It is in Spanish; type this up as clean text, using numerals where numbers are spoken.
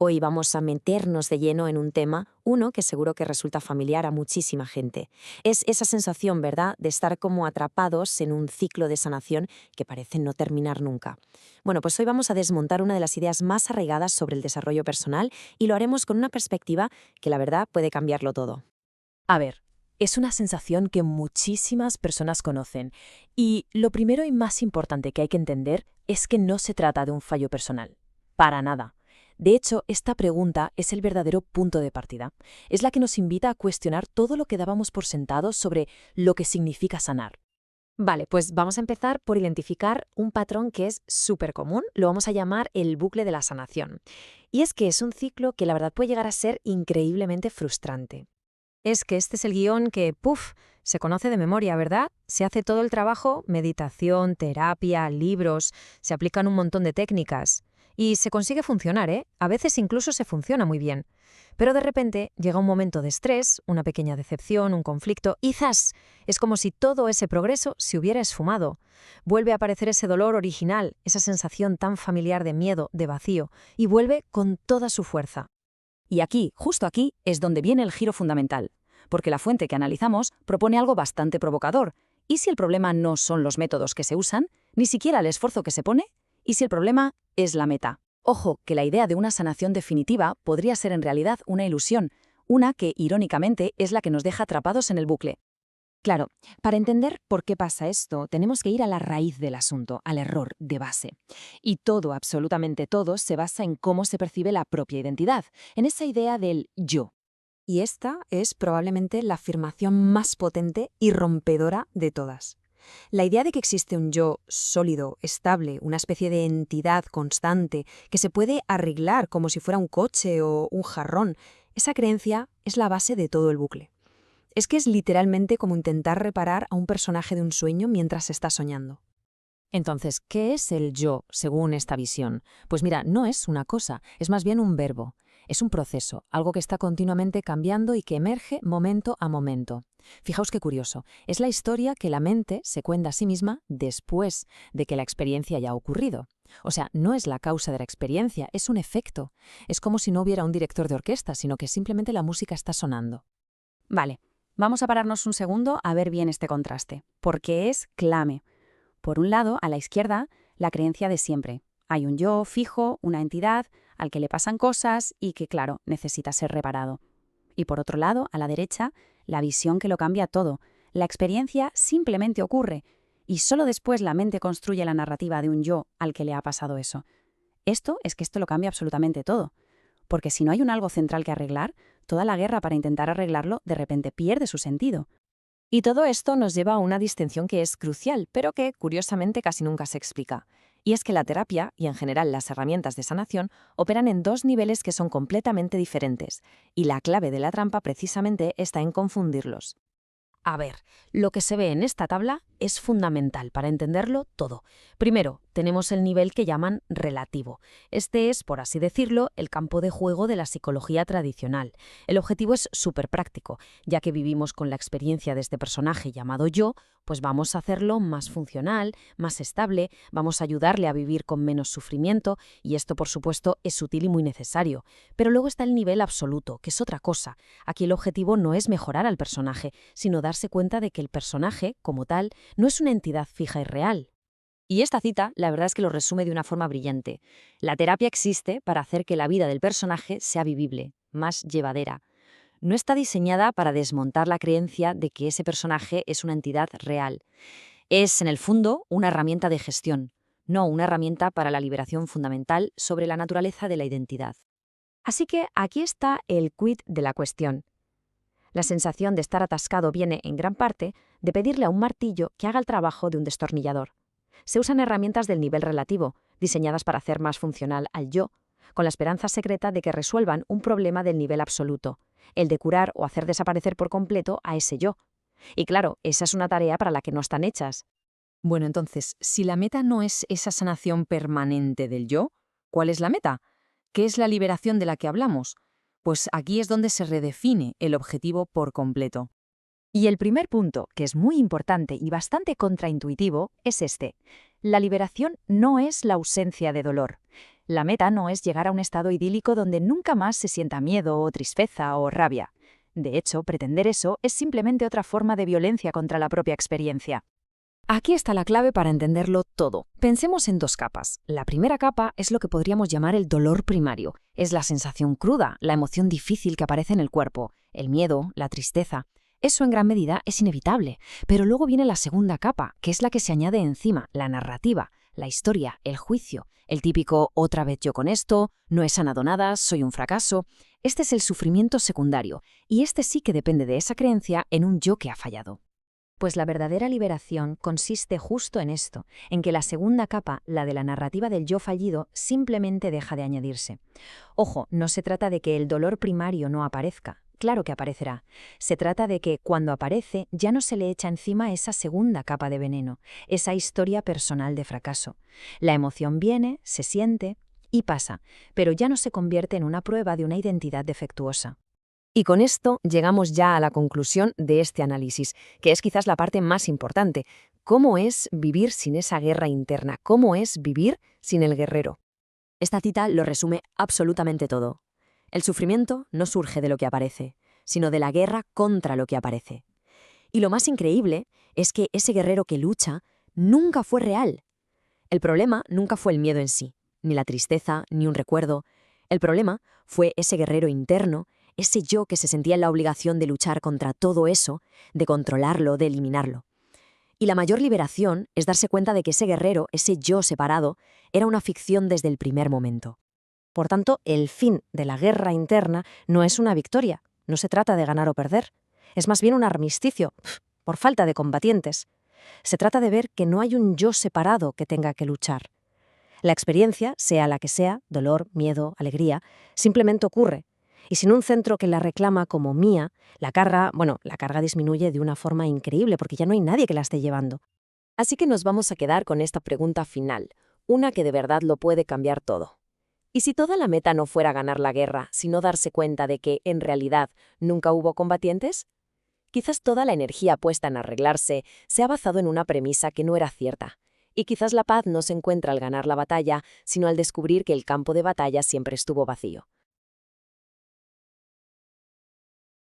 Hoy vamos a meternos de lleno en un tema, uno que seguro que resulta familiar a muchísima gente. Es esa sensación, ¿verdad?, de estar como atrapados en un ciclo de sanación que parece no terminar nunca. Bueno, pues hoy vamos a desmontar una de las ideas más arraigadas sobre el desarrollo personal y lo haremos con una perspectiva que la verdad puede cambiarlo todo. A ver, es una sensación que muchísimas personas conocen y lo primero y más importante que hay que entender es que no se trata de un fallo personal. Para nada. De hecho, esta pregunta es el verdadero punto de partida. Es la que nos invita a cuestionar todo lo que dábamos por sentado sobre lo que significa sanar. Vale, pues vamos a empezar por identificar un patrón que es súper común, lo vamos a llamar el bucle de la sanación. Y es que es un ciclo que la verdad puede llegar a ser increíblemente frustrante. Es que este es el guión que, se conoce de memoria, ¿verdad? Se hace todo el trabajo, meditación, terapia, libros, se aplican un montón de técnicas. Y se consigue funcionar, ¿eh? A veces incluso se funciona muy bien. Pero de repente llega un momento de estrés, una pequeña decepción, un conflicto, y ¡zas! Es como si todo ese progreso se hubiera esfumado. Vuelve a aparecer ese dolor original, esa sensación tan familiar de miedo, de vacío, y vuelve con toda su fuerza. Y aquí, justo aquí, es donde viene el giro fundamental, porque la fuente que analizamos propone algo bastante provocador. ¿Y si el problema no son los métodos que se usan, ni siquiera el esfuerzo que se pone? ¿Y si el problema es la meta? Ojo, que la idea de una sanación definitiva podría ser en realidad una ilusión, una que, irónicamente, es la que nos deja atrapados en el bucle. Claro, para entender por qué pasa esto, tenemos que ir a la raíz del asunto, al error de base. Y todo, absolutamente todo, se basa en cómo se percibe la propia identidad, en esa idea del yo. Y esta es probablemente la afirmación más potente y rompedora de todas. La idea de que existe un yo sólido, estable, una especie de entidad constante, que se puede arreglar como si fuera un coche o un jarrón, esa creencia es la base de todo el bucle. Es que es literalmente como intentar reparar a un personaje de un sueño mientras está soñando. Entonces, ¿qué es el yo según esta visión? Pues mira, no es una cosa, es más bien un verbo. Es un proceso, algo que está continuamente cambiando y que emerge momento a momento. Fijaos qué curioso, es la historia que la mente se cuenta a sí misma después de que la experiencia ya ha ocurrido. O sea, no es la causa de la experiencia, es un efecto. Es como si no hubiera un director de orquesta, sino que simplemente la música está sonando. Vale, vamos a pararnos un segundo a ver bien este contraste, porque es clave. Por un lado, a la izquierda, la creencia de siempre. Hay un yo fijo, una entidad, al que le pasan cosas y que, claro, necesita ser reparado. Y por otro lado, a la derecha, la visión que lo cambia todo. La experiencia simplemente ocurre, y solo después la mente construye la narrativa de un yo al que le ha pasado eso. Esto lo cambia absolutamente todo. Porque si no hay un algo central que arreglar, toda la guerra para intentar arreglarlo de repente pierde su sentido. Y todo esto nos lleva a una distinción que es crucial, pero que, curiosamente, casi nunca se explica. Y es que la terapia, y en general las herramientas de sanación, operan en dos niveles que son completamente diferentes, y la clave de la trampa precisamente está en confundirlos. A ver, lo que se ve en esta tabla es fundamental para entenderlo todo. Primero, tenemos el nivel que llaman relativo. Este es, por así decirlo, el campo de juego de la psicología tradicional. El objetivo es súper práctico, ya que vivimos con la experiencia de este personaje llamado yo, pues vamos a hacerlo más funcional, más estable, vamos a ayudarle a vivir con menos sufrimiento, y esto, por supuesto, es útil y muy necesario. Pero luego está el nivel absoluto, que es otra cosa. Aquí el objetivo no es mejorar al personaje, sino darse cuenta de que el personaje, como tal, no es una entidad fija y real. Y esta cita, la verdad es que lo resume de una forma brillante. La terapia existe para hacer que la vida del personaje sea vivible, más llevadera. No está diseñada para desmontar la creencia de que ese personaje es una entidad real. Es, en el fondo, una herramienta de gestión, no una herramienta para la liberación fundamental sobre la naturaleza de la identidad. Así que aquí está el quid de la cuestión. La sensación de estar atascado viene, en gran parte, de pedirle a un martillo que haga el trabajo de un destornillador. Se usan herramientas del nivel relativo, diseñadas para hacer más funcional al yo, con la esperanza secreta de que resuelvan un problema del nivel absoluto, el de curar o hacer desaparecer por completo a ese yo. Y claro, esa es una tarea para la que no están hechas. Bueno, entonces, si la meta no es esa sanación permanente del yo, ¿cuál es la meta? ¿Qué es la liberación de la que hablamos? Pues aquí es donde se redefine el objetivo por completo. Y el primer punto, que es muy importante y bastante contraintuitivo, es este. La liberación no es la ausencia de dolor. La meta no es llegar a un estado idílico donde nunca más se sienta miedo o tristeza o rabia. De hecho, pretender eso es simplemente otra forma de violencia contra la propia experiencia. Aquí está la clave para entenderlo todo. Pensemos en 2 capas. La primera capa es lo que podríamos llamar el dolor primario. Es la sensación cruda, la emoción difícil que aparece en el cuerpo, el miedo, la tristeza. Eso en gran medida es inevitable. Pero luego viene la segunda capa, que es la que se añade encima, la narrativa, la historia, el juicio. El típico «otra vez yo con esto», «no he sanado nada», «soy un fracaso». Este es el sufrimiento secundario, y este sí que depende de esa creencia en un yo que ha fallado. Pues la verdadera liberación consiste justo en esto, en que la segunda capa, la de la narrativa del yo fallido, simplemente deja de añadirse. Ojo, no se trata de que el dolor primario no aparezca. Claro que aparecerá. Se trata de que, cuando aparece, ya no se le echa encima esa segunda capa de veneno, esa historia personal de fracaso. La emoción viene, se siente y pasa, pero ya no se convierte en una prueba de una identidad defectuosa. Y con esto llegamos ya a la conclusión de este análisis, que es quizás la parte más importante. ¿Cómo es vivir sin esa guerra interna? ¿Cómo es vivir sin el guerrero? Esta cita lo resume absolutamente todo. El sufrimiento no surge de lo que aparece, sino de la guerra contra lo que aparece. Y lo más increíble es que ese guerrero que lucha nunca fue real. El problema nunca fue el miedo en sí, ni la tristeza, ni un recuerdo. El problema fue ese guerrero interno, ese yo que se sentía en la obligación de luchar contra todo eso, de controlarlo, de eliminarlo. Y la mayor liberación es darse cuenta de que ese guerrero, ese yo separado, era una ficción desde el primer momento. Por tanto, el fin de la guerra interna no es una victoria, no se trata de ganar o perder, es más bien un armisticio, por falta de combatientes. Se trata de ver que no hay un yo separado que tenga que luchar. La experiencia, sea la que sea, dolor, miedo, alegría, simplemente ocurre. Y sin un centro que la reclama como mía, la carga disminuye de una forma increíble porque ya no hay nadie que la esté llevando. Así que nos vamos a quedar con esta pregunta final, una que de verdad lo puede cambiar todo. ¿Y si toda la meta no fuera ganar la guerra, sino darse cuenta de que, en realidad, nunca hubo combatientes? Quizás toda la energía puesta en arreglarse se ha basado en una premisa que no era cierta. Y quizás la paz no se encuentra al ganar la batalla, sino al descubrir que el campo de batalla siempre estuvo vacío.